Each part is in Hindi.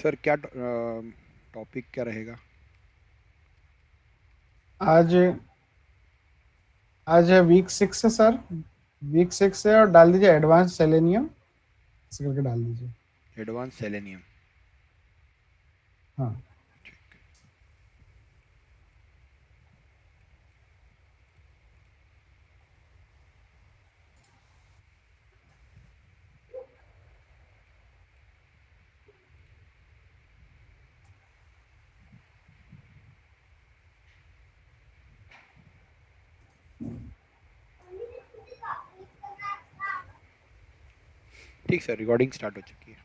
सर क्या टॉपिक क्या रहेगा? आज आज है वीक 6 है सर। वीक 6 है और डाल दीजिए एडवांस सेलेनियम ऐसे करके डाल दीजिए। Advance selenium. हाँ। ठीक सर, रिकॉर्डिंग स्टार्ट हो चुकी है।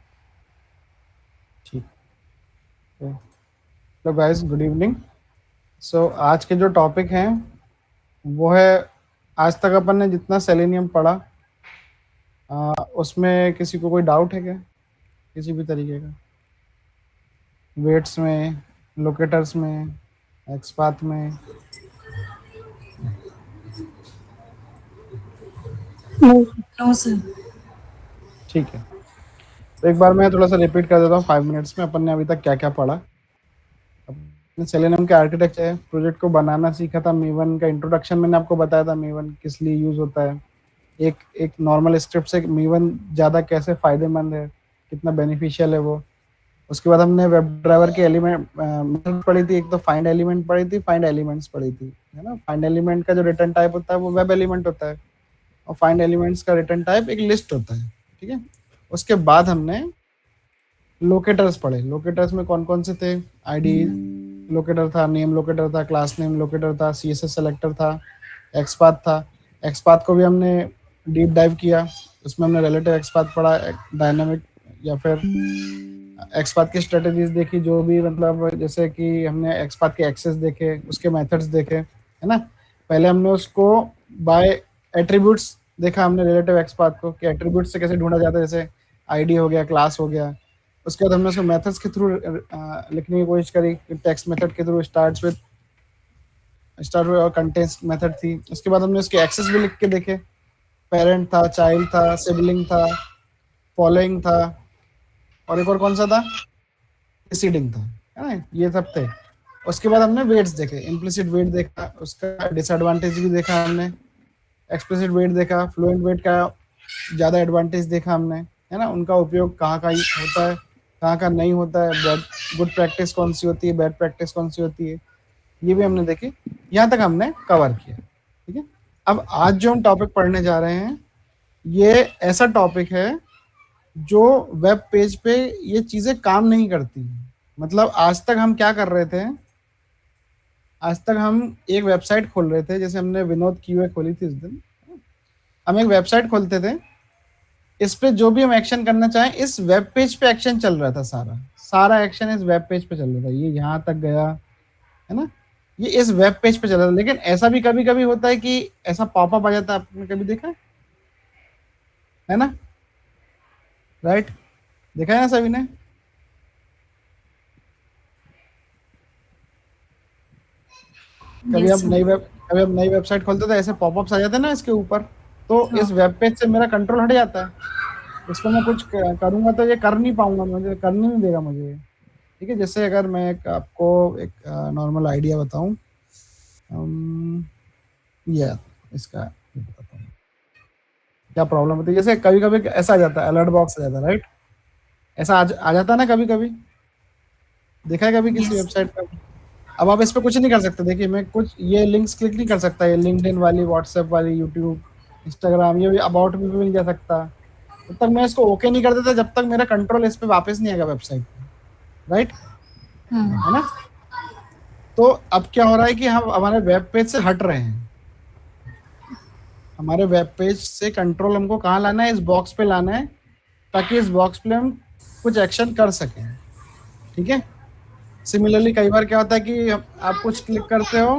ठीक है। तो गाइस गुड इवनिंग। सो आज के जो टॉपिक हैं वो है, आज तक अपन ने जितना सेलेनियम पढ़ा उसमें किसी को कोई डाउट है क्या, किसी भी तरीके का? वेट्स में, लोकेटर्स में, एक्सपाथ में? No no sir. ठीक है, तो एक बार मैं थोड़ा सा रिपीट कर देता हूँ 5 मिनट्स में अपन ने अभी तक क्या क्या पढ़ा। अपने सेलेनियम के आर्किटेक्चर प्रोजेक्ट को बनाना सीखा था। मीवन का इंट्रोडक्शन मैंने आपको बताया था, मीवन किस लिए यूज होता है, एक एक नॉर्मल स्क्रिप्ट से मीवन ज़्यादा कैसे फायदेमंद है, कितना बेनिफिशियल है वो। उसके बाद हमने वेब ड्राइवर के एलिमेंट मेथड पढ़ी थी। एक तो फाइंड एलिमेंट पढ़ी थी, फाइंड एलिमेंट्स पढ़ी थी, है ना। फाइंड एलिमेंट का जो रिटर्न टाइप होता है वो वेब एलिमेंट होता है, और फाइंड एलिमेंट्स का रिटर्न टाइप एक लिस्ट होता है। ठीक है। उसके बाद हमने लोकेटर्स पढ़े। लोकेटर्स में कौन कौन से थे? आईडी लोकेटर था, नेम लोकेटर था, क्लास नेम लोकेटर था, सीएसएस सेलेक्टर था, एक्सपाथ था। एक्सपाथ को भी हमने डीप डाइव किया। उसमें हमने रिलेटिव एक्सपाथ पढ़ा, डायनामिक या फिर एक्सपाथ की स्ट्रेटेजीज देखी, जो भी मतलब जैसे कि हमने एक्सपाथ के एक्सेस देखे, उसके मेथड्स देखे, है ना। पहले हमने उसको बाय एट्रीब्यूट्स देखा, हमने रिलेटिव एक्सपाथ को कि एट्रीब्यूट्स से कैसे ढूंढा जाता है, जैसे आईडी हो गया, क्लास हो गया। उसके बाद हमने उसको मेथड्स के थ्रू लिखने की कोशिश करी। टेक्स्ट मेथड के थ्रू स्टार्ट और कंटेंट्स मेथड थी। उसके बाद हमने उसके एक्सेस भी लिख के देखे। पेरेंट था, चाइल्ड था, सिबलिंग था, फॉलोइंग था, और एक और कौन सा था, प्रीसीडिंग था, है ना। ये सब थे। उसके बाद हमने वेट्स देखे, इम्प्लिसिट वेट देखा, उसका डिसएडवांटेज भी देखा हमने। एक्सप्लिसिट वेट देखा, फ्लुएंट वेट का ज़्यादा एडवांटेज देखा हमने, है ना। उनका उपयोग कहाँ का होता है, कहाँ का नहीं होता है, गुड प्रैक्टिस कौन सी होती है, बैड प्रैक्टिस कौन सी होती है, ये भी हमने देखी। यहाँ तक हमने कवर किया। ठीक है। अब आज जो हम टॉपिक पढ़ने जा रहे हैं, ये ऐसा टॉपिक है जो वेब पेज पे ये चीज़ें काम नहीं करती। मतलब आज तक हम क्या कर रहे थे, आज तक हम एक वेबसाइट खोल रहे थे, जैसे हमने विनोद क्यूए खोली थी उस दिन। हम एक वेबसाइट खोलते थे, इस पे जो भी हम एक्शन करना चाहें, इस वेब पेज पे एक्शन चल रहा था, सारा सारा एक्शन इस वेब पेज पे चल रहा था। ये यहाँ तक गया, है ना, ये इस वेब पेज पे चल रहा था। लेकिन ऐसा भी कभी कभी होता है कि ऐसा पॉपअप आ जाता है, आपने कभी देखा है ना, राइट? देखा है ना सभी ने? कभी यस आप सर। कभी आप नई वेबसाइट खोलते थे, ऐसे पॉपअप्स आ जाते हैं ना इसके ऊपर, तो हाँ। इस वेब पेज से मेरा कंट्रोल हट जाता है। इसको मैं कुछ करूंगा तो ये कर नहीं पाऊंगा, मुझे करने नहीं देगा मुझे। ठीक है। जैसे अगर मैं आपको एक नॉर्मल आइडिया बताऊं, ये इसका ये बताता हूँ क्या प्रॉब्लम होती है। जैसे कभी कभी ऐसा आ जाता है, अलर्ट बॉक्स आ जाता है, राइट? ऐसा आ जाता है ना कभी कभी, देखा है कभी किसी यस। वेबसाइट पर? अब आप इस पे कुछ नहीं कर सकते। देखिए, मैं कुछ ये लिंक्स क्लिक नहीं कर सकता, ये लिंक्डइन वाली, व्हाट्सएप वाली, यूट्यूब, इंस्टाग्राम, ये भी अबाउट मी भी नहीं जा सकता। तब तक मैं इसको ओके नहीं कर देता जब तक मेरा कंट्रोल इस पे वापस नहीं आएगा वेबसाइट पे, राइट? है हाँ। ना। तो अब क्या हो रहा है कि हम हमारे वेब पेज से हट रहे हैं। हमारे वेब पेज से कंट्रोल हमको कहाँ लाना है, इस बॉक्स पे लाना है, ताकि इस बॉक्स पे हम कुछ एक्शन कर सकें। ठीक है। सिमिलरली कई बार क्या होता है कि आप कुछ क्लिक करते हो,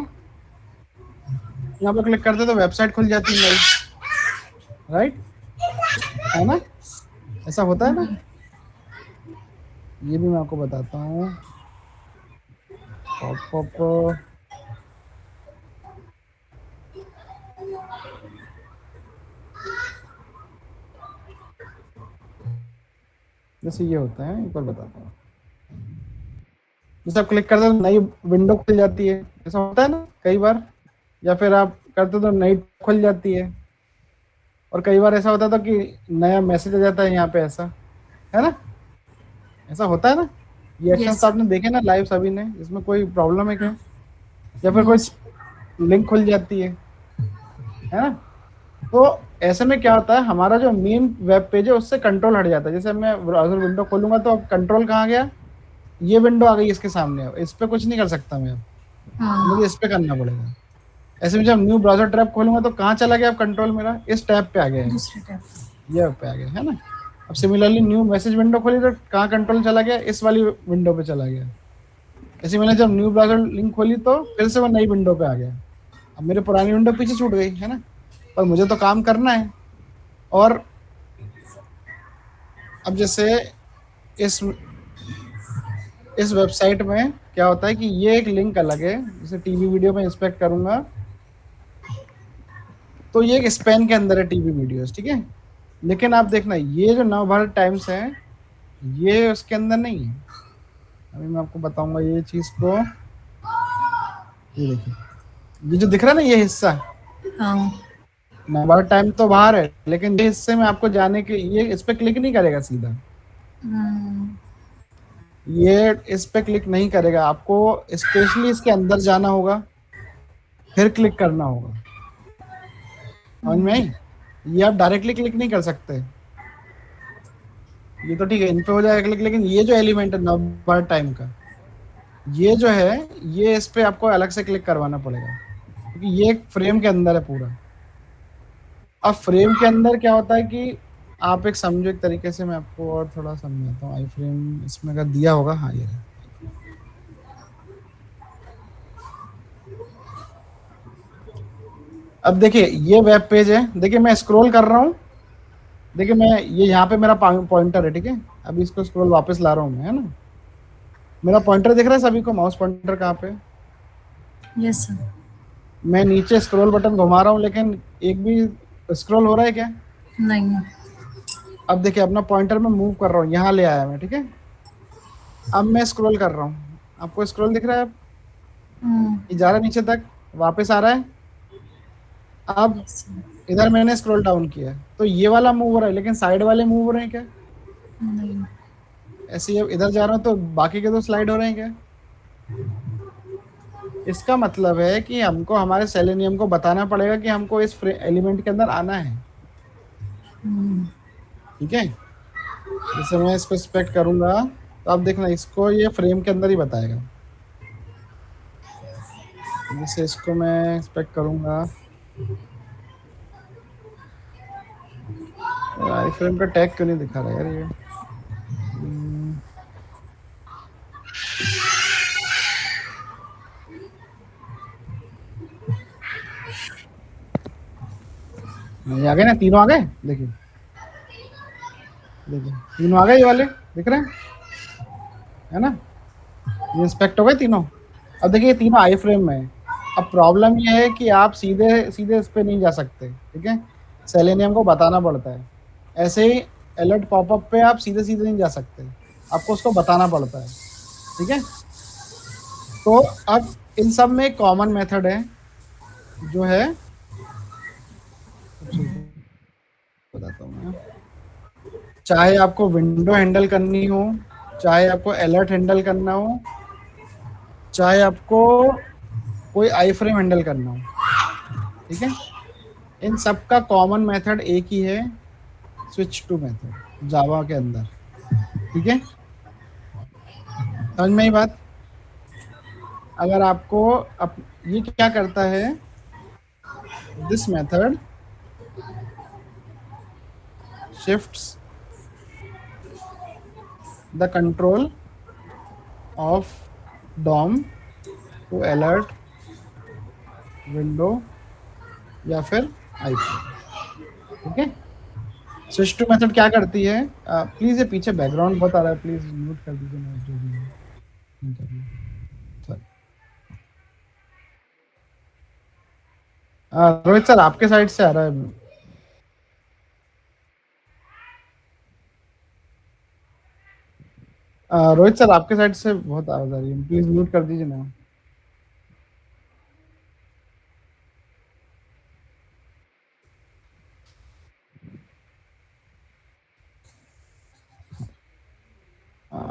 यहाँ पे क्लिक करते हो तो वेबसाइट खुल जाती है नई, राइट? है ना, ऐसा होता है ना। ये भी मैं आपको बताता हूँ। पॉपअप, जैसे ये होता है, एक बार बताता हूँ। जैसे आप क्लिक करते हो नई विंडो खुल जाती है, ऐसा होता है ना कई बार, या फिर आप करते तो नई खुल जाती है, और कई बार ऐसा होता था कि नया मैसेज आ जाता है यहाँ पे, ऐसा है ना, ऐसा होता है ना। ये एक्शन Yes, तो sir. आपने देखे ना लाइव सभी ने, इसमें कोई प्रॉब्लम है क्या? या फिर No, कोई sir. लिंक खुल जाती है ना। तो ऐसे में क्या होता है, हमारा जो मेन वेब पेज है उससे कंट्रोल हट जाता है। जैसे मैं ब्राउजर विंडो खोलूंगा तो अब कंट्रोल कहाँ गया, ये विंडो आ गई इसके सामने, अब इस पे कुछ नहीं कर सकता मैं, अब मुझे इस पे करना पड़ेगा। ऐसे में जब न्यू ब्राउजर टैब खोलूंगा तो कहाँ चला गया अब कंट्रोल, मेरा इस टैब पे आ गया है, दूसरे टैब. ये पे आ गया है ना। अब सिमिलरली न्यू मैसेज विंडो खोली तो कहाँ कंट्रोल चला गया, इस वाली विंडो पे चला गया। ऐसे मैंने जब न्यू ब्राउजर लिंक खोली तो फिर से वो नई विंडो पे आ गया। अब मेरे पुरानी विंडो पीछे छूट गई है ना, पर मुझे तो काम करना है। और अब जैसे इस इस वेबसाइट में क्या होता है कि ये एक लिंक अलग है, जैसे टीवी वीडियो में इंस्पेक्ट करूंगा तो ये एक स्पैन के अंदर है टीवी वीडियोस, ठीक है। लेकिन आप देखना ये जो नवभारत टाइम्स है ये उसके अंदर नहीं है। अभी मैं आपको बताऊंगा ये चीज को, ये देखिए, ये जो दिख रहा है ना ये हिस्सा, हाँ. नवभारत टाइम तो बाहर है, लेकिन ये हिस्से में आपको जाने के, ये इस पे क्लिक नहीं करेगा सीधा, ये इस पे क्लिक नहीं करेगा, आपको स्पेशली इसके अंदर जाना होगा, फिर क्लिक करना होगा। समझ में आई? ये आप डायरेक्टली क्लिक नहीं कर सकते। ये तो ठीक है, इन पे हो जाएगा क्लिक, लेकिन ये जो एलिमेंट है नवभारत टाइम का, ये जो है ये इस पे आपको अलग से क्लिक करवाना पड़ेगा, क्योंकि ये एक फ्रेम के अंदर है पूरा। अब फ्रेम के अंदर क्या होता है कि आप एक समझो, एक तरीके से मैं आपको और थोड़ा समझाता हूँ। आई फ्रेम इसमें अगर दिया होगा, हाँ ये है। अब देखिए ये वेब पेज है, देखिए मैं स्क्रॉल कर रहा हूँ, देखिए मैं ये यहाँ पे मेरा पॉइंटर है, ठीक है। अभी इसको स्क्रॉल वापस ला रहा हूँ मैं, है ना। मेरा पॉइंटर दिख रहा है सभी को, माउस पॉइंटर कहाँ पे? Yes, sir. मैं नीचे स्क्रॉल बटन घुमा रहा हूँ, लेकिन एक भी स्क्रॉल हो रहा है क्या? नहीं. अब देखिए अपना पॉइंटर में मूव कर रहा हूँ, यहाँ ले आया मैं, ठीक है। अब मैं स्क्रॉल कर रहा हूँ, आपको स्क्रॉल दिख रहा है? ये जा रहा है नीचे तक, वापस आ रहा है। अब Yes, sir. इधर मैंने स्क्रॉल डाउन किया तो ये वाला मूव हो रहा है, लेकिन साइड वाले मूव हो रहे हैं क्या? नहीं. ऐसे ही अब इधर जा रहा हूँ तो बाकी के तो स्लाइड हो रहे हैं क्या? इसका मतलब है कि हमको हमारे सेलेनियम को बताना पड़ेगा कि हमको इस एलिमेंट के अंदर आना है, ठीक है। जैसे मैं इसको इंस्पेक्ट करूंगा तो आप देखना इसको ये फ्रेम के अंदर ही बताएगा। जैसे इसको मैं इंस्पेक्ट करूंगा, आई फ्रेम का टैग क्यों नहीं दिखा रहा यार ये? ये आ गए ना, तीनों आ गए, देखिए देखिए तीनों आ गए, ये वाले दिख रहे हैं, है ना। ये इंस्पेक्ट हो गए तीनों। अब देखिए ये तीनों आई फ्रेम में है। अब प्रॉब्लम ये है कि आप सीधे सीधे इस पे नहीं जा सकते, ठीक है, सेलेनियम को बताना पड़ता है। ऐसे ही अलर्ट पॉपअप पे आप सीधे सीधे नहीं जा सकते, आपको उसको बताना पड़ता है, ठीक है। तो अब इन सब में कॉमन मेथड है जो है, बताता हूँ मैं। चाहे आपको विंडो हैंडल करनी हो, चाहे आपको अलर्ट हैंडल करना हो, चाहे आपको कोई आई फ्रेम हैंडल करना हो, ठीक है, इन सब का कॉमन मेथड एक ही है, स्विच टू मेथड जावा के अंदर, ठीक है। समझ में ही बात? अगर आपको ये क्या करता है, this method shifts the control of DOM to alert, window या फिर आई फ्रेम, ठीक है। स्विच टू मेथड क्या करती है, प्लीज ये पीछे बैकग्राउंड बहुत आ रहा है, प्लीज म्यूट कर दीजिए ना जो भी है। रोहित सर आपके साइड से आ रहा है। रोहित सर आपके साइड से बहुत आवाज आ रही है, प्लीज म्यूट कर दीजिए ना।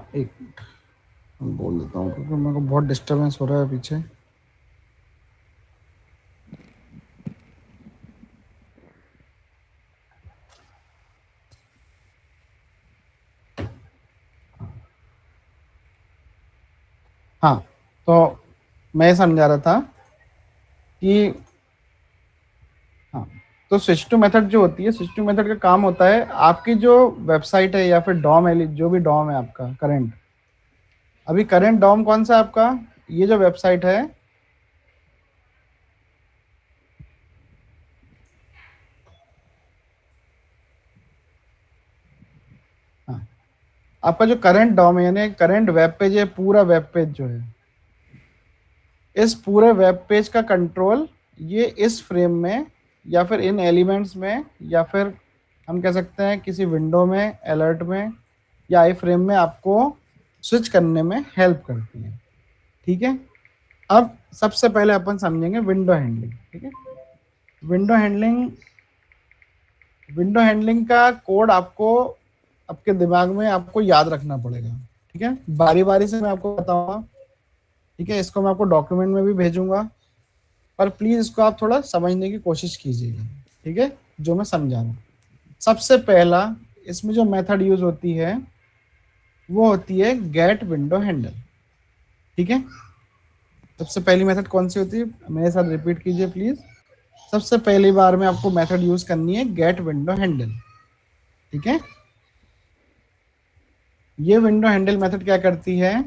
एक मिनट मैं बोल देता हूँ क्योंकि मेरे को बहुत डिस्टरबेंस हो रहा है पीछे। हाँ, तो मैं समझा रहा था कि हाँ, तो स्विच टू मेथड जो होती है, स्विच टू मेथड का काम होता है आपकी जो वेबसाइट है या फिर डॉम है, जो भी डॉम है आपका करंट, अभी करंट डॉम कौन सा है आपका, ये जो वेबसाइट है, हाँ, आपका जो करंट डॉम है यानी करंट वेब पेज है, पूरा वेब पेज जो है, इस पूरे वेब पेज का कंट्रोल ये इस फ्रेम में या फिर इन एलिमेंट्स में या फिर हम कह सकते हैं किसी विंडो में, अलर्ट में या आई फ्रेम में आपको स्विच करने में हेल्प करती है। ठीक है, अब सबसे पहले अपन समझेंगे विंडो हैंडलिंग। ठीक है, विंडो हैंडलिंग, विंडो हैंडलिंग का कोड आपको आपके दिमाग में आपको याद रखना पड़ेगा। ठीक है, बारी बारी से मैं आपको बताऊंगा। ठीक है, इसको मैं आपको डॉक्यूमेंट में भी भेजूंगा, पर प्लीज इसको आप थोड़ा समझने की कोशिश कीजिएगा। ठीक है, जो मैं समझा रहा हूँ, सबसे पहला इसमें जो मेथड यूज होती है वो होती है गेट विंडो हैंडल। ठीक है, सबसे पहली मेथड कौन सी होती है, मेरे साथ रिपीट कीजिए प्लीज। सबसे पहली बार में आपको मेथड यूज करनी है गेट विंडो हैंडल। ठीक है, ये विंडो हैंडल मेथड क्या करती है,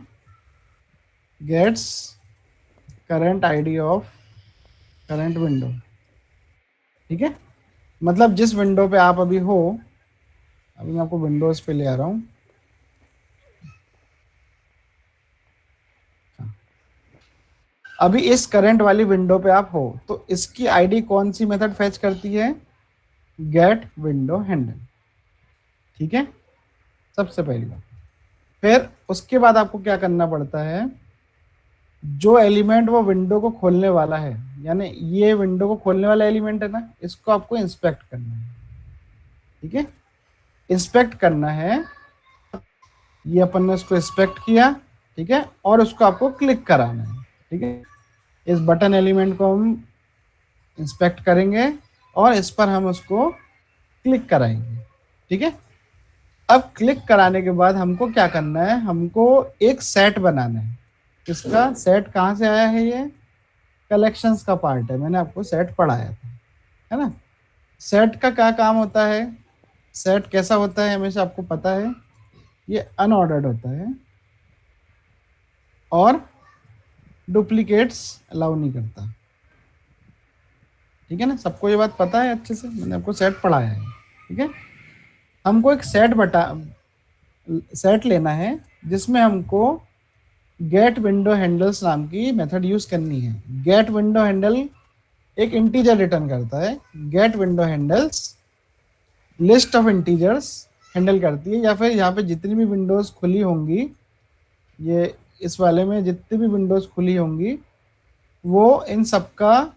gets current ID of current window. ठीक है, मतलब जिस विंडो पे आप अभी हो, अभी मैं आपको विंडोज पे ले आ रहा हूं, अभी इस करंट वाली विंडो पे आप हो, तो इसकी आईडी कौन सी मेथड फेच करती है, गेट विंडो हैंडल। ठीक है, सबसे पहली बात। फिर उसके बाद आपको क्या करना पड़ता है, जो एलिमेंट वो विंडो को खोलने वाला है, यानी ये विंडो को खोलने वाला एलिमेंट है ना, इसको आपको इंस्पेक्ट करना है। ठीक है, इंस्पेक्ट करना है, ये अपन ने उसको इंस्पेक्ट किया। ठीक है, और उसको आपको क्लिक कराना है। ठीक है, इस बटन एलिमेंट को हम इंस्पेक्ट करेंगे और इस पर हम उसको क्लिक कराएंगे। ठीक है, अब क्लिक कराने के बाद हमको क्या करना है, हमको एक सेट बनाना है। इसका सेट कहाँ से आया है, ये कलेक्शंस का पार्ट है, मैंने आपको सेट पढ़ाया था, है ना। सेट का क्या काम होता है, सेट कैसा होता है हमेशा आपको पता है, ये अनऑर्डर्ड होता है और डुप्लीकेट्स अलाउ नहीं करता। ठीक है ना, सबको ये बात पता है अच्छे से, मैंने आपको सेट पढ़ाया है। ठीक है, हमको एक सेट लेना है जिसमें हमको गेट विंडो हैंडल्स नाम की मेथड यूज करनी है। गेट विंडो हैंडल एक इंटीजर रिटर्न करता है, get window handles list of integers handle करती है, या फिर यहाँ पे जितनी भी विंडोज खुली होंगी, ये इस वाले में जितनी भी विंडोज खुली होंगी वो इन सबका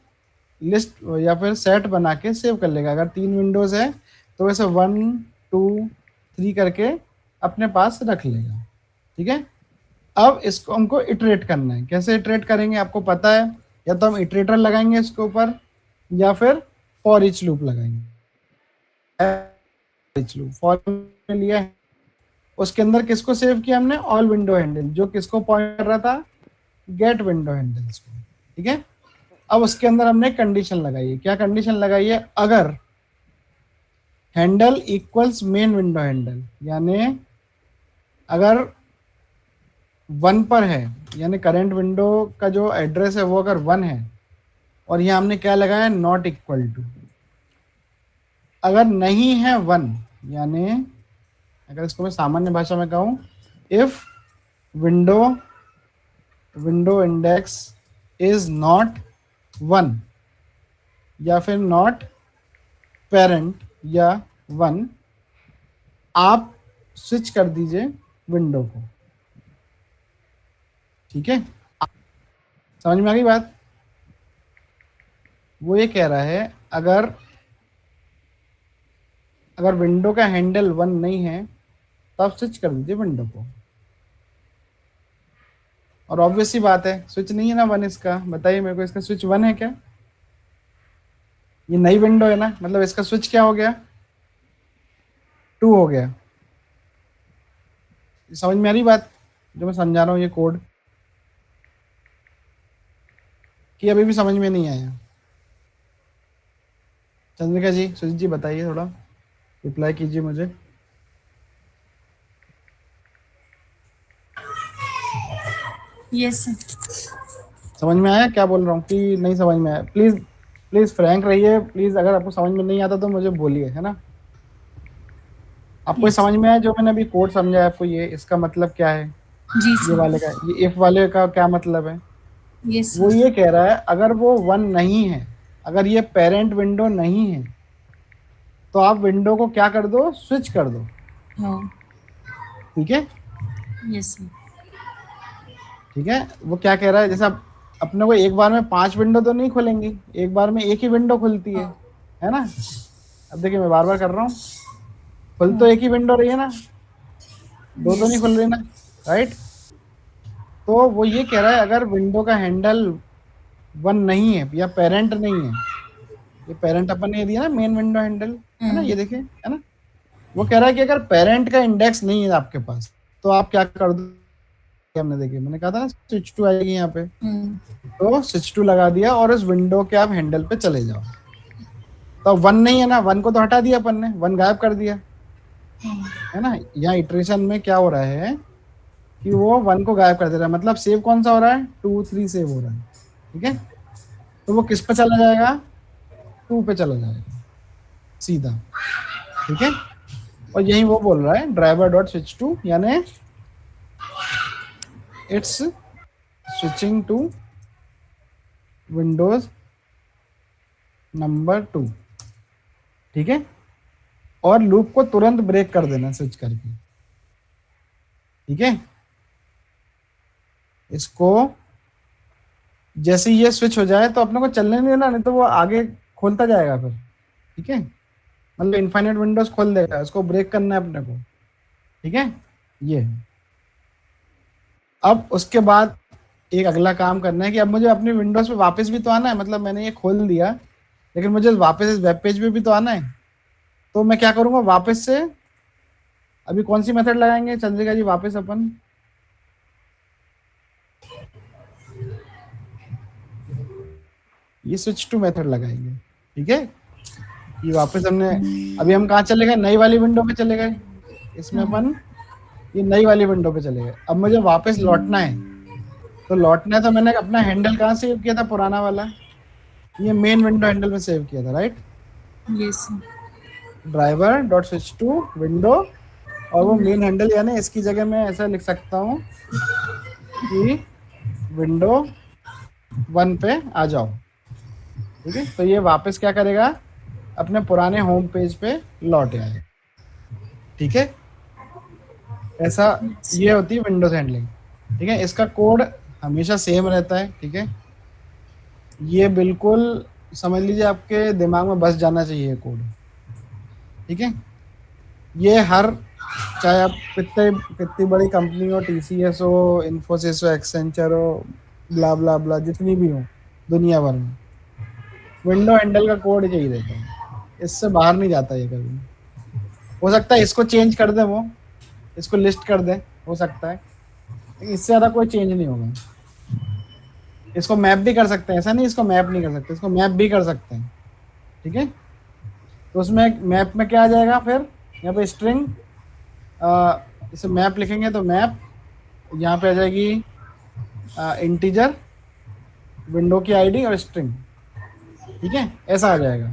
लिस्ट या फिर सेट बना के सेव कर लेगा। अगर 3 विंडोज है तो वैसे 1 2 3 करके अपने पास रख लेगा। ठीक है, अब इसको हमको इटरेट करना है। कैसे इटरेट करेंगे आपको पता है, या तो हम इटरेटर लगाएंगे इसके ऊपर या फिर फॉर ईच लूप लगाएंगे। फॉर में लिया है, उसके अंदर किसको सेव किया हमने, ऑल विंडो हैंडल, जो किसको पॉइंट कर रहा था, गेट विंडो हैंडल्स को। ठीक है, अब उसके अंदर हमने कंडीशन लगाई है। क्या कंडीशन लगाई है, अगर handle equals main window handle, यानी अगर 1 पर है, यानी करंट विंडो का जो एड्रेस है वो अगर 1 है, और यहाँ हमने क्या लगाया, नॉट इक्वल टू। अगर नहीं है 1, यानी अगर इसको मैं सामान्य भाषा में कहूँ, if window index is not 1 या फिर नॉट पेरेंट या 1, आप स्विच कर दीजिए विंडो को। ठीक है, समझ में आ गई बात? वो ये कह रहा है अगर अगर विंडो का हैंडल 1 नहीं है तो आप स्विच कर दीजिए विंडो को। और ऑब्वियस सी बात है, स्विच नहीं है ना 1 इसका, बताइए मेरे को, इसका स्विच 1 है क्या? ये नई विंडो है ना, मतलब इसका स्विच क्या हो गया? 2 हो गया। समझ में आ रही बात जो मैं समझा रहा हूँ? ये कोड कि अभी भी समझ में नहीं आया? चंद्रिका जी, सुजीत जी, बताइए, थोड़ा रिप्लाई कीजिए मुझे। Yes sir. समझ में आया क्या बोल रहा हूँ कि नहीं समझ में आया? प्लीज प्लीज फ्रैंक रहिए प्लीज, अगर आपको समझ में नहीं आता तो मुझे बोलिए, है ना? आपको ये यस समझ में आया जो मैंने अभी कोड समझाया आपको? ये इसका मतलब क्या है? जी ये वाले सर। का, ये इफ वाले का क्या मतलब है? यस वो सर। ये कह रहा है अगर वो 1 नहीं है, अगर ये पेरेंट विंडो नहीं है, तो आप विंडो को क्या कर दो? स्विच कर दो। हाँ। ठीक है, यस सर। ठीक है। वो क्या कह रहा है, जैसे अपने को एक बार में 5 विंडो तो नहीं खुलेंगी, एक बार में एक ही विंडो खुलती है ना? अब देखिए मैं बार बार कर रहा हूँ, खुल तो एक ही विंडो रही है ना, दो तो नहीं यस खुल रही ना, राइट? तो वो ये कह रहा है अगर विंडो का हैंडल 1 नहीं है या पेरेंट नहीं है, ये पेरेंट अपन ने दिया ना मेन विंडो हैंडल, है ना? ये देखिए, है ना? वो कह रहा है कि अगर पेरेंट का इंडेक्स नहीं है आपके पास तो आप क्या कर दो? हमने देखिए, मैंने कहा था ना स्विच टू आएगी यहाँ पे, तो स्विच टू लगा दिया और उस विंडो के आप हैंडल पे चले जाओ। तो 1 नहीं है ना, 1 को तो हटा दिया अपन ने, 1 गायब कर दिया, है ना? यहाँ इटरेशन में क्या हो रहा है कि वो 1 को गायब कर दे रहा है, मतलब सेव कौन सा हो रहा है? 2 3 सेव हो रहा है। ठीक है, तो वो किस पे चला जाएगा? 2 पे चला जाएगा सीधा। ठीक है, और यही वो बोल रहा है ड्राइवर डॉट स्विच टू, यानी it's switching to windows number 2। ठीक है, और लूप को तुरंत ब्रेक कर देना स्विच करके। ठीक है, इसको जैसे ही ये स्विच हो जाए तो अपने को चलने नहीं देना, नहीं तो वो आगे खोलता जाएगा फिर। ठीक है, मतलब इनफाइनाइट विंडोज खोल देगा, इसको ब्रेक करना है अपने को। ठीक है, ये अब उसके बाद एक अगला काम करना है कि अब मुझे अपने विंडोज पे वापस भी तो आना है, मतलब मैंने ये खोल दिया लेकिन मुझे वापस इस वेब पेज पे भी तो आना है। तो मैं क्या करूंगा, वापस से अभी कौन सी मेथड लगाएंगे चंद्रिका जी वापस? अपन ये स्विच टू मेथड लगाएंगे। ठीक है, ये वापस हमने, अभी हम कहाँ चले गए? नई वाली विंडो पे चले गए, इसमें अपन ये नई वाली विंडो पे चले गए। अब मुझे वापस लौटना है, तो लौटना है तो मैंने अपना हैंडल कहाँ सेव किया था? पुराना वाला, ये मेन विंडो हैंडल में सेव किया था, right? Yes driver dot switch to window, और वो मेन हैंडल, यानी इसकी जगह मैं ऐसा लिख सकता हूँ कि विंडो 1 पे आ जाओ। ठीक है, तो ये वापस क्या करेगा? अपने पुराने होम पेज पे लौट आएगा। ठीक है, ऐसा ये होती है विंडोज हैंडलिंग। ठीक है, इसका कोड हमेशा सेम रहता है। ठीक है, ये बिल्कुल समझ लीजिए आपके दिमाग में बस जाना चाहिए कोड। ठीक है, ये हर, चाहे आप कितनी बड़ी कंपनी हो, टीसीएस हो, इन्फोसिस हो, एक्सेंचर हो, ब्ला ब्ला ब्ला, जितनी भी हो दुनिया भर में, विंडो हैंडल का कोड यही रहता है, इससे बाहर नहीं जाता ये कभी। हो सकता है इसको चेंज कर दें, वो इसको लिस्ट कर दें, हो सकता है, लेकिन इससे ज़्यादा कोई चेंज नहीं होगा। इसको मैप भी कर सकते हैं, ऐसा नहीं इसको मैप नहीं कर सकते, इसको मैप भी कर सकते हैं। ठीक है, तो उसमें मैप में क्या आ जाएगा फिर? यहाँ पे स्ट्रिंग, इसे मैप लिखेंगे तो मैप, यहाँ पे आ जाएगी इंटीजर, विंडो की आईडी और स्ट्रिंग। ठीक है, ऐसा आ जाएगा।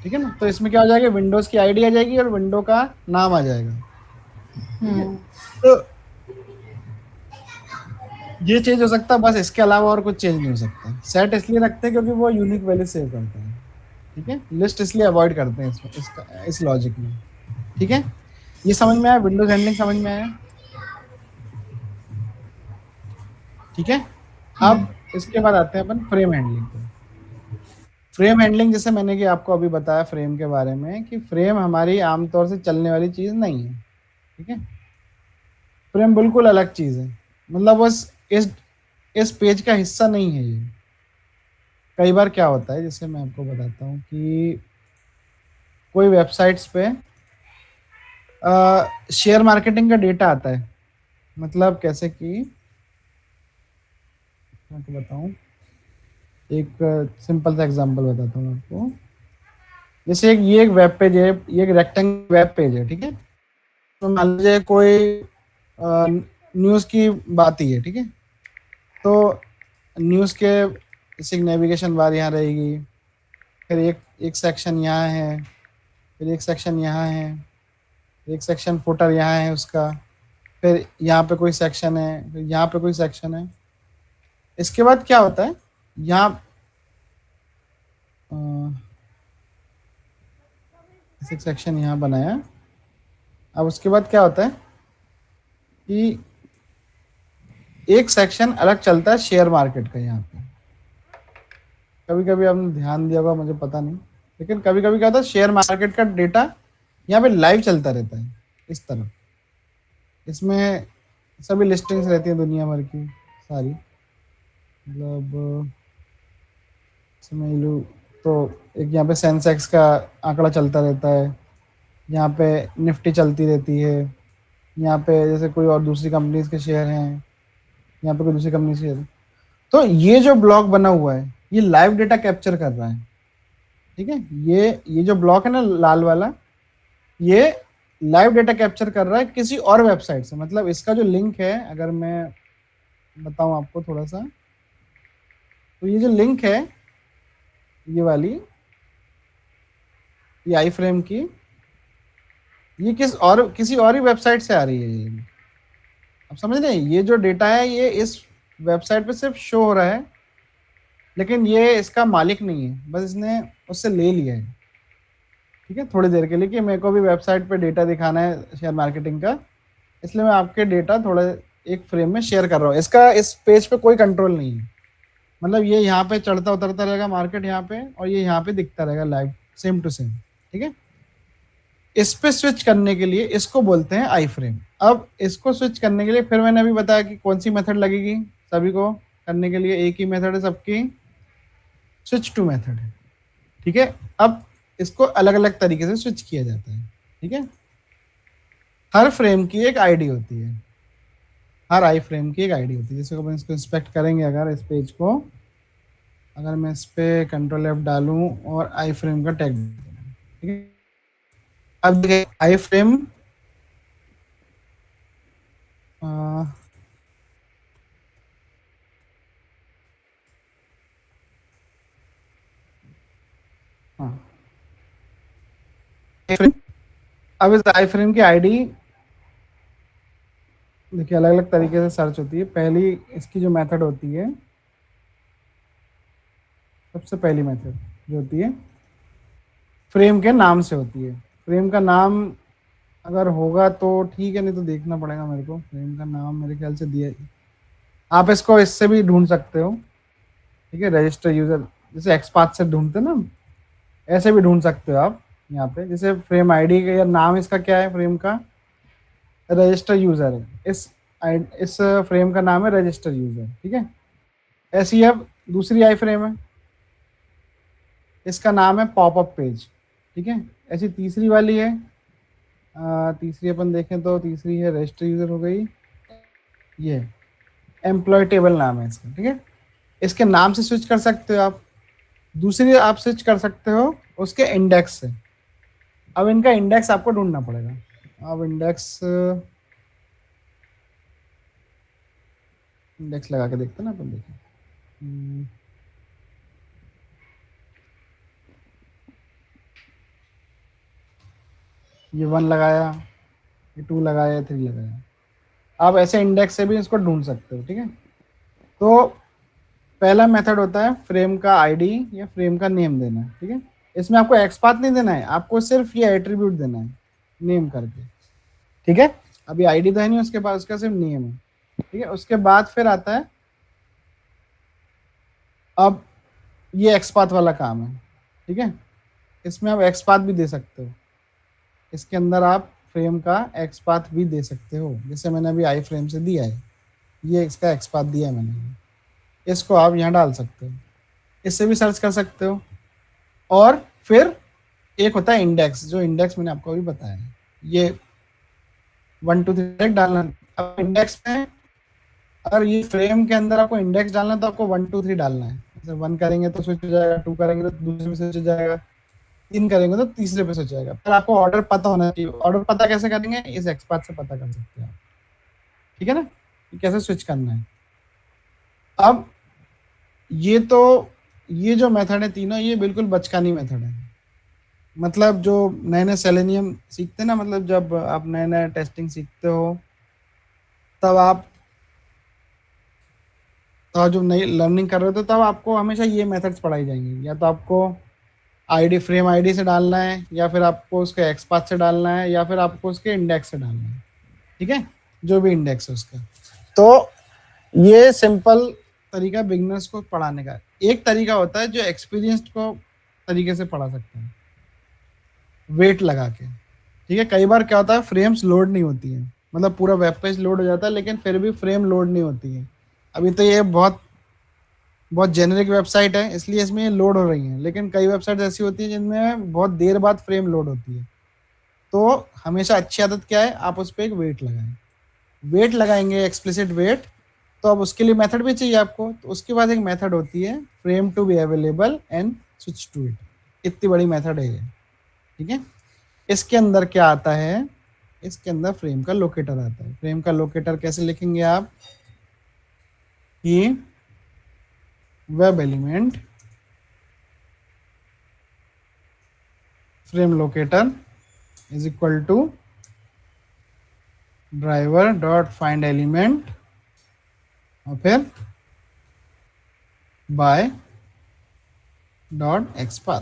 ठीक है ना, तो इसमें क्या हो जाएगा? विंडोज की आईडी आ जाएगी और विंडो का नाम आ जाएगा। तो ये चेंज हो सकता है, बस इसके अलावा और कुछ चेंज नहीं हो सकता। सेट इसलिए रखते हैं क्योंकि वो यूनिक वैल्यू सेव करते हैं। ठीक है, लिस्ट इसलिए अवॉइड करते हैं इसमें, इस लॉजिक में। ठीक है, ये समझ में आया? विंडोज हैंडलिंग समझ में आया? ठीक है। अब इसके बाद आते हैं अपन फ्रेम हैंडलिंग पे। फ्रेम हैंडलिंग जैसे मैंने कि आपको अभी बताया फ्रेम के बारे में कि फ्रेम हमारी आमतौर से चलने वाली चीज नहीं है, ठीक है। फ्रेम बिल्कुल अलग चीज है, मतलब बस इस पेज का हिस्सा नहीं है ये। कई बार क्या होता है, जैसे मैं आपको बताता हूँ कि कोई वेबसाइट्स पे शेयर मार्केटिंग का डेटा आता है। मतलब कैसे कि मैं आपको बताऊँ, एक सिंपल सा एग्जांपल बताता हूँ आपको। जैसे ये एक वेब पेज है, ये एक रेक्टेंगल वेब पेज है, ठीक है। तो मान लीजिए कोई न्यूज़ की बात ही है, ठीक है। तो न्यूज़ के जैसे नेविगेशन बार यहाँ रहेगी, फिर एक सेक्शन यहाँ है, फिर एक सेक्शन यहाँ है, एक सेक्शन फुटर यहाँ है उसका, फिर यहाँ पे कोई सेक्शन है, फिर यहाँ पे कोई सेक्शन है। इसके बाद क्या होता है, यहाँ एक सेक्शन यहाँ बनाया। अब उसके बाद क्या होता है कि एक सेक्शन अलग चलता है शेयर मार्केट का। यहाँ पे कभी कभी आपने ध्यान दिया होगा, मुझे पता नहीं, लेकिन कभी कभी क्या होता है शेयर मार्केट का डेटा यहाँ पे लाइव चलता रहता है इस तरह। इसमें सभी लिस्टिंग्स रहती हैं दुनिया भर की सारी, मतलब समझ लो। तो एक यहाँ पे सेंसेक्स का आंकड़ा चलता रहता है, यहाँ पे निफ्टी चलती रहती है, यहाँ पे जैसे कोई और दूसरी कंपनीज के शेयर हैं, यहाँ पे कोई दूसरी कंपनी शेयर है। तो ये जो ब्लॉक बना हुआ है ये लाइव डेटा कैप्चर कर रहा है, ठीक है। ये जो ब्लॉक है ना लाल वाला, ये लाइव डेटा कैप्चर कर रहा है किसी और वेबसाइट से। मतलब इसका जो लिंक है, अगर मैं बताऊं आपको थोड़ा सा, तो ये जो लिंक है ये वाली, ये आई फ्रेम की, ये किसी और ही वेबसाइट से आ रही है ये। आप समझ रहे हैं, ये जो डेटा है ये इस वेबसाइट पे सिर्फ शो हो रहा है, लेकिन ये इसका मालिक नहीं है, बस इसने उससे ले लिया है, ठीक है, थोड़ी देर के लिए कि मेरे को भी वेबसाइट पे डेटा दिखाना है शेयर मार्केटिंग का, इसलिए मैं आपके डेटा थोड़ा एक फ्रेम में शेयर कर रहा हूँ। इसका इस पेज पे कोई कंट्रोल नहीं है, मतलब ये यहाँ पे चढ़ता उतरता रहेगा मार्केट यहाँ पे, और ये यहाँ पे दिखता रहेगा लाइव सेम टू सेम, ठीक है। इस पे स्विच करने के लिए इसको बोलते हैं आई फ्रेम। अब इसको स्विच करने के लिए फिर मैंने अभी बताया कि कौन सी मेथड लगेगी सभी को करने के लिए, एक ही मेथड है सबकी, स्विच टू मेथड है, ठीक है। अब इसको अलग अलग तरीके से स्विच किया जाता है, ठीक है। हर फ्रेम की एक आईडी होती है, हर आई फ्रेम की एक आईडी होती है। जैसे अपन इसको इंस्पेक्ट करेंगे, अगर इस पेज को, अगर मैं इस पे कंट्रोल F डालूं और आई फ्रेम का टैग, ठीक है। अब देखिए आई फ्रेम हाँ, अब इस आई फ्रेम की आईडी देखिए अलग अलग तरीके से सर्च होती है। पहली इसकी जो मेथड होती है, सबसे पहली मेथड जो होती है फ्रेम के नाम से होती है। फ्रेम का नाम अगर होगा तो ठीक है, नहीं तो देखना पड़ेगा मेरे को। फ्रेम का नाम मेरे ख्याल से दिया है, आप इसको इससे भी ढूंढ सकते हो, ठीक है। रजिस्टर यूजर जैसे एक्सपाथ से ढूंढते ना, ऐसे भी ढूंढ सकते हो आप यहाँ पे। जैसे फ्रेम आईडी का या नाम इसका क्या है, फ्रेम का रजिस्टर यूजर है, इस फ्रेम का नाम है रजिस्टर यूजर, ठीक है। ऐसी अब दूसरी आई फ्रेम है, इसका नाम है पॉपअप पेज, ठीक है। ऐसी तीसरी वाली है, तीसरी अपन देखें तो तीसरी है रजिस्टर यूजर हो गई, ये एम्प्लॉय टेबल नाम है इसका, ठीक है। इसके नाम से स्विच कर सकते हो आप। दूसरी आप स्विच कर सकते हो उसके इंडेक्स से। अब इनका इंडेक्स आपको ढूंढना पड़ेगा। अब इंडेक्स लगा के देखते ना अपन, देखिए ये 1 लगाया, ये 2 लगाया, 3 लगाया। आप ऐसे इंडेक्स से भी इसको ढूंढ सकते हो, ठीक है। तो पहला मेथड होता है फ्रेम का आईडी या फ्रेम का नेम देना, ठीक है। इसमें आपको एक्सपाथ नहीं देना है, आपको सिर्फ ये एट्रीब्यूट देना है नेम करके, ठीक है। अभी आईडी तो है नहीं उसके पास, उसका सिर्फ नेम है, ठीक है। उसके बाद फिर आता है अब ये एक्सपाथ वाला काम है, ठीक है। इसमें आप एक्सपाथ भी दे सकते हो, इसके अंदर आप फ्रेम का एक्सपाथ भी दे सकते हो, जैसे मैंने अभी आई फ्रेम से दिया है, ये इसका एक्सपाथ दिया है मैंने, इसको आप यहाँ डाल सकते हो, इससे भी सर्च कर सकते हो। और फिर एक होता है इंडेक्स, जो इंडेक्स मैंने आपको अभी बताया है, ये 1 2 3 डालना। अब इंडेक्स में अगर ये फ्रेम के अंदर आपको इंडेक्स डालना है तो आपको 1 2 3 डालना है। जैसे 1 करेंगे तो स्विच हो जाएगा, 2 करेंगे तो दूसरे पे स्विच हो जाएगा, 3 करेंगे तो तीसरे पे स्विच हो जाएगा। पर आपको ऑर्डर पता होना चाहिए। ऑर्डर पता कैसे करेंगे, इस एक्सपाथ से पता कर सकते हैं आप, ठीक है ना, कि कैसे स्विच करना है। अब ये जो मेथड है तीनों, ये बिल्कुल बचकानी मेथड है। मतलब जो नए नए सेलेनियम सीखते हैं ना, मतलब जब आप नए नए टेस्टिंग सीखते हो तब आप तो जो नई लर्निंग कर रहे हो तब आपको हमेशा ये मेथड्स पढ़ाई जाएंगी। या तो आपको आईडी फ्रेम आईडी से डालना है, या फिर आपको उसके एक्सपाथ से डालना है, या फिर आपको उसके इंडेक्स से डालना है, ठीक है, जो भी इंडेक्स है उसका। तो ये सिंपल तरीका बिगिनर्स को पढ़ाने का। एक तरीका होता है जो एक्सपीरियंस्ड को तरीके से पढ़ा सकते हैं, वेट लगा के, ठीक है। कई बार क्या होता है, फ्रेम्स लोड नहीं होती है, मतलब पूरा वेब पेज लोड हो जाता है लेकिन फिर भी फ्रेम लोड नहीं होती है। अभी तो ये बहुत बहुत जेनरिक वेबसाइट है इसलिए इसमें ये लोड हो रही है, लेकिन कई वेबसाइट ऐसी होती है जिनमें बहुत देर बाद फ्रेम लोड होती है। तो हमेशा अच्छी आदत क्या है, आप उस पर एक वेट लगाएं। वेट लगाएंगे, एक्सप्लिसिट वेट। तो अब उसके लिए मेथड भी चाहिए आपको, तो उसके बाद एक मेथड होती है frame to be available and switch to it. इतनी बड़ी मेथड है ये, ठीक है। इसके अंदर क्या आता है, इसके अंदर फ्रेम का लोकेटर आता है। फ्रेम का लोकेटर कैसे लिखेंगे आप, कि web element frame locator is equal to driver dot find element और फिर बाय डॉट एक्सपाथ।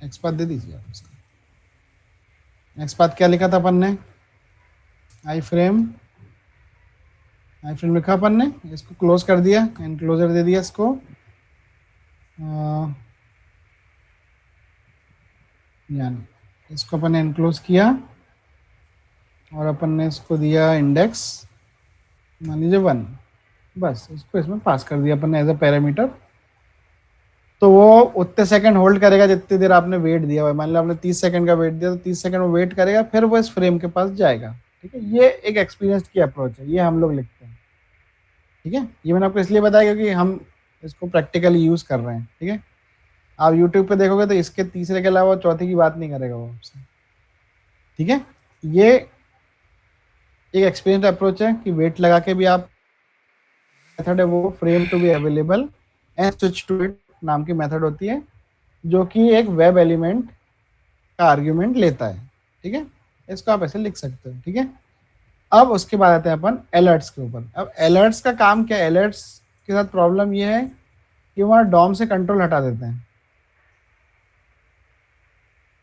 एक्सपाथ दे दीजिए आप उसका। एक्सपाथ क्या लिखा था अपन ने, आई फ्रेम लिखा अपन ने, इसको क्लोज कर दिया, एनक्लोजर दे दिया इसको। यानी इसको अपन ने एनक्लोज किया और अपन ने इसको दिया इंडेक्स, मान लीजिए 1, बस इसको इसमें पास कर दिया अपन ने एज अ पैरामीटर। तो वो उतने सेकंड होल्ड करेगा जितनी देर आपने वेट दिया हुआ। मान लो आपने 30 सेकंड का वेट दिया तो 30 सेकंड वो वेट करेगा, फिर वो इस फ्रेम के पास जाएगा, ठीक है। ये एक एक्सपीरियंस की अप्रोच है, ये हम लोग लिखते हैं, ठीक है। ये मैंने आपको इसलिए बताया क्योंकि हम इसको प्रैक्टिकली यूज कर रहे हैं, ठीक है। आप यूट्यूब पे देखोगे तो इसके तीसरे के अलावा चौथी की बात नहीं करेगा वो आपसे, ठीक है। ये एक एक्सपीरियंस अप्रोच है कि वेट लगा के भी आप, मेथड है वो frame to be available and switch to it नाम की मेथड होती है, जो कि एक वेब एलिमेंट का आर्ग्यूमेंट लेता है, ठीक है। इसको आप ऐसे लिख सकते हो, ठीक है। अब उसके बाद आते हैं अपन अलर्ट्स के ऊपर। अब अलर्ट्स का काम क्या है, अलर्ट्स के साथ प्रॉब्लम ये है कि वहाँ डॉम से कंट्रोल हटा देते हैं।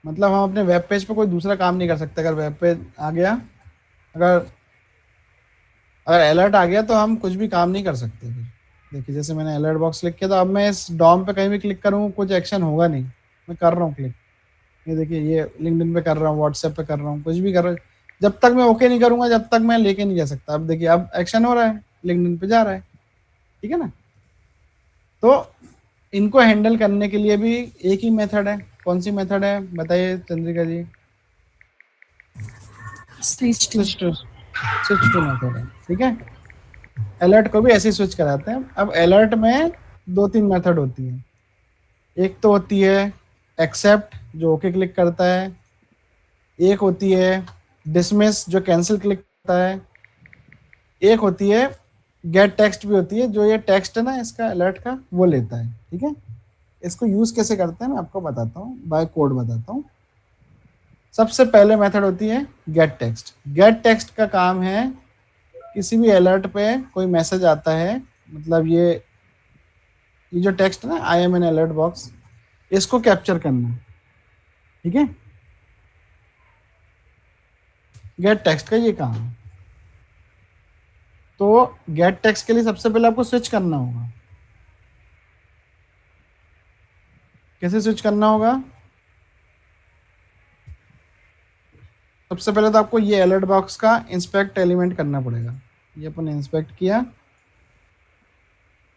मतलब हम अपने वेब पेज पे कोई दूसरा काम नहीं कर सकते। अगर वेब पेज आ गया, अगर अगर अलर्ट आ गया तो हम कुछ भी काम नहीं कर सकते। फिर देखिए जैसे मैंने अलर्ट बॉक्स क्लिक किया तो अब मैं इस डॉम पे कहीं भी क्लिक करूँ कुछ एक्शन होगा नहीं। मैं कर रहा हूँ क्लिक, ये देखिए ये लिंक्डइन पे कर रहा हूँ, व्हाट्सएप पे कर रहा हूँ, कुछ भी कर रहा हूँ, जब तक मैं ओके नहीं करूंगा जब तक मैं लेके नहीं जा सकता। अब देखिए अब एक्शन हो रहा है, लिंक्डइन पे जा रहा है, ठीक है ना। तो इनको हैंडल करने के लिए भी एक ही मेथड है। कौन सी मेथड है बताइए Chandrika ji? Switch to switch to method है, ठीक है। अलर्ट को भी ऐसे स्विच कराते हैं। अब अलर्ट में 2-3 मेथड होती है। एक तो होती है एक्सेप्ट जो ओके क्लिक करता है, एक होती है डिसमिस जो कैंसिल क्लिक करता है, एक होती है गेट टेक्स्ट भी होती है जो ये टेक्स्ट है ना इसका अलर्ट का वो लेता है, ठीक है। इसको यूज कैसे करते हैं मैं आपको बताता हूँ, बाय कोड बताता हूँ। सबसे पहले मेथड होती है गेट टेक्स्ट। गेट टेक्स्ट का काम है किसी भी अलर्ट पे कोई मैसेज आता है, मतलब ये जो टेक्स्ट है ना I am N alert box, इसको कैप्चर करना, ठीक है। गेट टेक्स्ट का ये काम है। तो गेट टेक्स्ट के लिए सबसे पहले आपको स्विच करना होगा। कैसे स्विच करना होगा? सबसे पहले तो आपको ये अलर्ट बॉक्स का इंस्पेक्ट एलिमेंट करना पड़ेगा। ये अपन इंस्पेक्ट किया,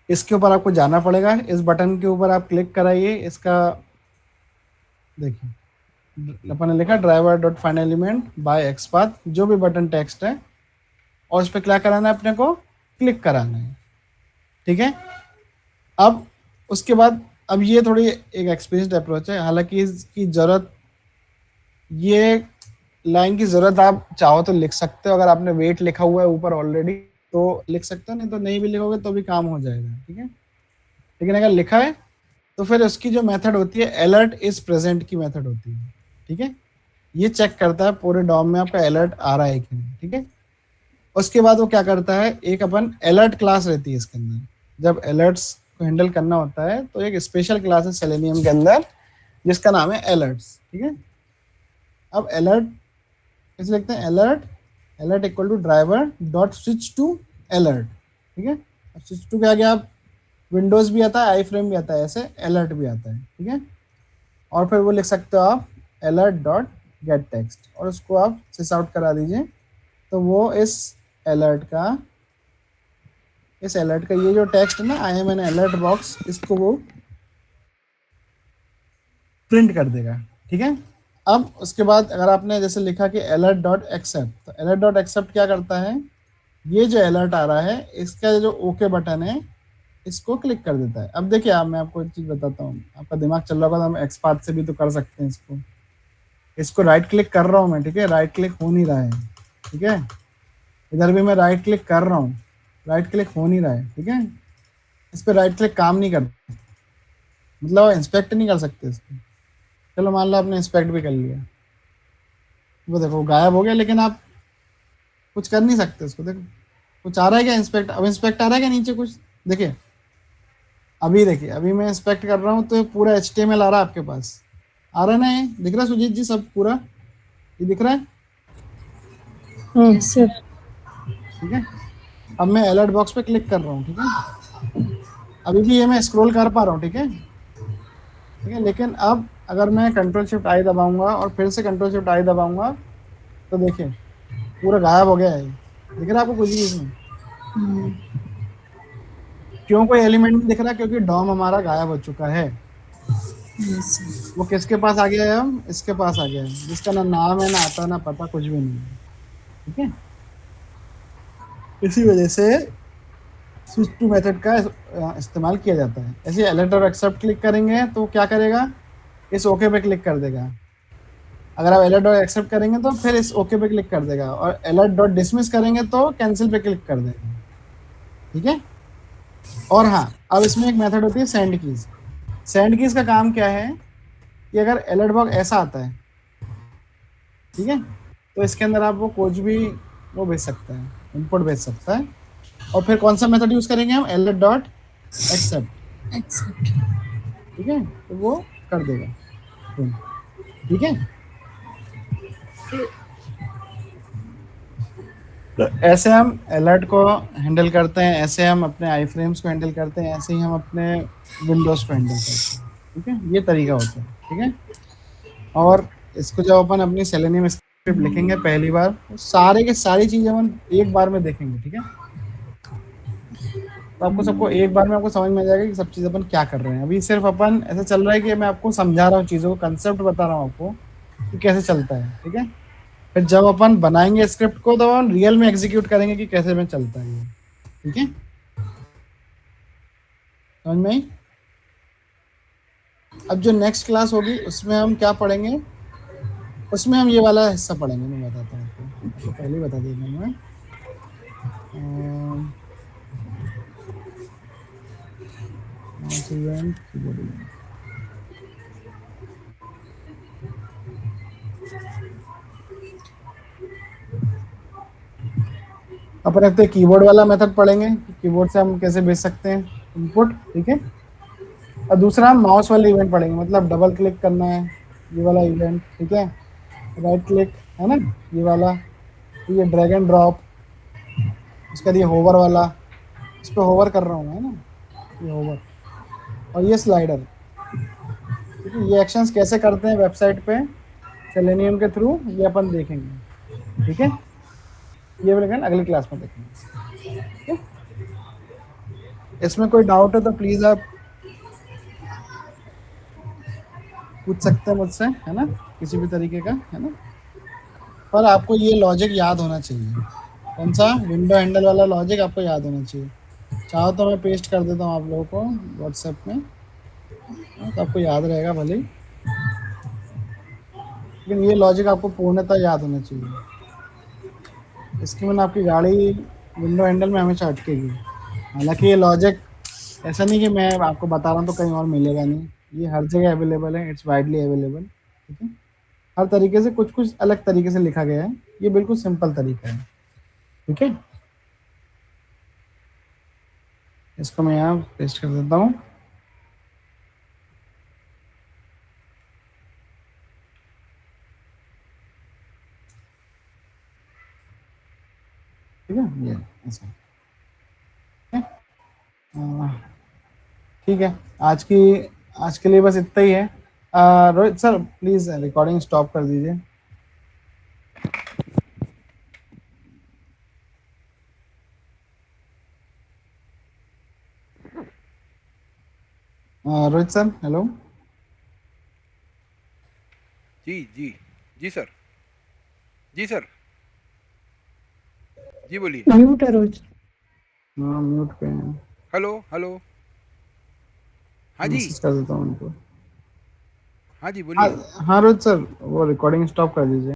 इसके ऊपर आपको जाना पड़ेगा, इस बटन के ऊपर आप क्लिक कराइए। इसका देखिए अपन ने लिखा driver dot find element by XPath, जो भी बटन टेक्स्ट है, और उस पर क्या कराना है अपने को? क्लिक कराना है। ठीक है, अब उसके बाद अब ये थोड़ी एक एक्सपीरियंस्ड अप्रोच है, हालांकि इसकी ज़रूरत, ये लाइन की ज़रूरत आप चाहो तो लिख सकते हो। अगर आपने वेट लिखा हुआ है ऊपर ऑलरेडी तो लिख सकते हो, नहीं तो नहीं भी लिखोगे तो भी काम हो जाएगा। ठीक है, लेकिन अगर लिखा है तो फिर उसकी जो मेथड होती है अलर्ट इज प्रेजेंट की मेथड होती है। ठीक है, ये चेक करता है पूरे डॉम में आपका अलर्ट आ रहा है कि नहीं। ठीक है, उसके बाद वो क्या करता है, एक अपन अलर्ट क्लास रहती है इसके अंदर। जब अलर्ट्स को हैंडल करना होता है तो एक स्पेशल क्लास है सेलेनियम के अंदर जिसका नाम है अलर्ट्स। ठीक है, अब अलर्ट कैसे लिखते हैं? Alert, alert equal to driver dot switch to alert. ठीक है, अब स्विच टू के आगे आप विंडोज भी आता है, आई फ्रेम भी आता है, ऐसे अलर्ट भी आता है। ठीक है, और फिर वो लिख सकते हो आप अलर्ट डॉट गेट टेक्स्ट, और उसको आप सिस आउट करा दीजिए। तो वो इस अलर्ट का ये जो टेक्स्ट है ना, I am N alert box, इसको वो प्रिंट कर देगा। ठीक है, अब उसके बाद अगर आपने जैसे लिखा कि अलर्ट डॉट एक्सेप्ट, तो अलर्ट डॉट एक्सेप्ट क्या करता है, ये जो अलर्ट आ रहा है इसका जो ओके बटन है इसको क्लिक कर देता है। अब देखिए आप, मैं आपको एक चीज़ बताता हूँ, आपका दिमाग चल रहा होगा तो हम एक्सपाथ से भी तो कर सकते हैं इसको राइट क्लिक कर रहा हूँ मैं। ठीक है, राइट क्लिक हो नहीं रहा है। ठीक है, इधर भी मैं राइट क्लिक कर रहा हूँ, राइट क्लिक हो नहीं रहा है। ठीक है, इस पर राइट क्लिक काम नहीं करता, मतलब इंस्पेक्ट नहीं कर सकते इसको। चलो मान लो आपने इंस्पेक्ट भी कर लिया, वो देखो गायब हो गया, लेकिन आप कुछ कर नहीं सकते उसको। देखो कुछ आ रहा है क्या इंस्पेक्ट? अब इंस्पेक्ट आ रहा है क्या नीचे कुछ? देखिए देखिए अभी मैं इंस्पेक्ट कर रहा हूँ तो पूरा HTML आ रहा है आपके पास, आ रहा है ना? ये दिख रहा है सुजीत जी? सब पूरा ये दिख रहा है? Yes sir. ठीक है, अब मैं अलर्ट बॉक्स पे क्लिक कर रहा हूँ। ठीक है, अभी भी ये मैं स्क्रॉल कर पा रहा हूँ। ठीक है, लेकिन अब अगर मैं कंट्रोल शिफ्ट आई दबाऊंगा और फिर से कंट्रोल शिफ्ट आई दबाऊंगा तो देखिए पूरा गायब हो गया है। दिख रहा है आपको कुछ भी इसमें? क्यों कोई एलिमेंट नहीं दिख रहा? क्योंकि डॉम हमारा गायब हो चुका है। Yes sir. वो किसके पास आ गया है? हम इसके पास आ गया है, जिसका ना नाम है, ना आता, ना पता, कुछ भी नहीं है। ठीक है, इसी वजह से स्विच टू मेथड का इस्तेमाल किया जाता है। ऐसे अलर्ट और एक्सेप्ट क्लिक करेंगे तो क्या करेगा, इस ओके पे क्लिक कर देगा। अगर आप अलर्ट डॉट एक्सेप्ट करेंगे तो फिर इस ओके पे क्लिक कर देगा, और अलर्ट डॉट डिसमिस करेंगे तो कैंसिल पे क्लिक कर देगा। ठीक है, और हाँ, अब इसमें एक मेथड होती है सेंड कीज। सेंड कीज का काम क्या है कि अगर अलर्ट बॉक्स ऐसा आता है, ठीक है, तो इसके अंदर आप वो कुछ भी वो भेज सकता है, इनपुट भेज सकता है। और फिर कौन सा मेथड यूज करेंगे हम? Alert dot accept. एक्सेप्ट। ठीक है, तो वो कर देगा। ठीक है, तो ऐसे हम अलर्ट को हैंडल करते हैं, ऐसे हम अपने आई फ्रेम्स को हैंडल करते हैं, ऐसे ही हम अपने विंडोज को हैंडल करते हैं। ठीक है, ये तरीका होता है। ठीक है, और इसको जब अपन अपनी सेलेनियम स्क्रिप्ट लिखेंगे पहली बार, तो सारे के सारी चीजें अपन एक बार में देखेंगे। ठीक है, तो आपको सबको एक बार में आपको समझ में आ जाएगा कि सब चीज़ अपन क्या कर रहे हैं। अभी सिर्फ अपन ऐसा चल रहा है कि मैं आपको समझा रहा हूँ चीज़ों को, कंसेप्ट बता रहा हूँ आपको कि कैसे चलता है। ठीक है, फिर जब अपन बनाएंगे स्क्रिप्ट को तो अपन रियल में एग्जीक्यूट करेंगे कि कैसे में चलता है ये। ठीक है, समझ में आई? अब जो नेक्स्ट क्लास होगी उसमें हम क्या पढ़ेंगे? उसमें हम ये वाला हिस्सा पढ़ेंगे। मैं बताता हूँ आपको पहले ही बता देता मैं। अपन एक कीबोर्ड वाला मेथड पढ़ेंगे, कीबोर्ड से हम कैसे भेज सकते हैं इनपुट। ठीक है, और दूसरा हम माउस वाले इवेंट पढ़ेंगे, मतलब डबल क्लिक करना है, ये वाला इवेंट। ठीक है, राइट क्लिक है ना ये वाला, तो ये ड्रैग एंड ड्रॉप, उसका ये होवर वाला, इस पर होवर कर रहा हूँ है ना, ये होवर, और ये स्लाइडर। ठीक है, ये एक्शंस कैसे करते हैं वेबसाइट पे सेलेनियम के थ्रू, ये अपन देखेंगे। ठीक है, ये लेकिन अगली क्लास में देखेंगे। ठीक है, इसमें कोई डाउट है तो प्लीज आप पूछ सकते हैं मुझसे, है ना, किसी भी तरीके का, है ना। पर आपको ये लॉजिक याद होना चाहिए, कौन सा विंडो हैंडल वाला लॉजिक आपको याद होना चाहिए। चाहो तो मैं पेस्ट कर देता हूँ आप लोगों को व्हाट्सएप में, तो आपको याद रहेगा भले ही, लेकिन ये लॉजिक आपको पूर्णतः याद होना चाहिए। इसकी मैंने आपकी गाड़ी विंडो हैंडल में हमेशा अटकेगी। हालांकि ये लॉजिक ऐसा नहीं कि मैं आपको बता रहा हूँ तो कहीं और मिलेगा नहीं, ये हर जगह अवेलेबल है, इट्स वाइडली अवेलेबल। ठीक है, हर तरीके से कुछ कुछ अलग तरीके से लिखा गया है, ये बिल्कुल सिंपल तरीका है। ठीक है, इसको मैं यहाँ पेस्ट कर देता हूँ। ठीक है, ये ऐसा। ठीक है, ठीक है, आज के लिए बस इतना ही है। Rohit sir please recording stop कर दीजिए। Rohit sir hello. जी जी जी सर, जी सर, जी बोलिए। म्यूट है रोज। हाँ म्यूट पे हैं, हेलो हेलो, हाँ जी, मैसेज कर देता हूँ उनको। हाँ जी हाँ बोलिए। हाँ रोहित सर, वो रिकॉर्डिंग स्टॉप कर दीजिए।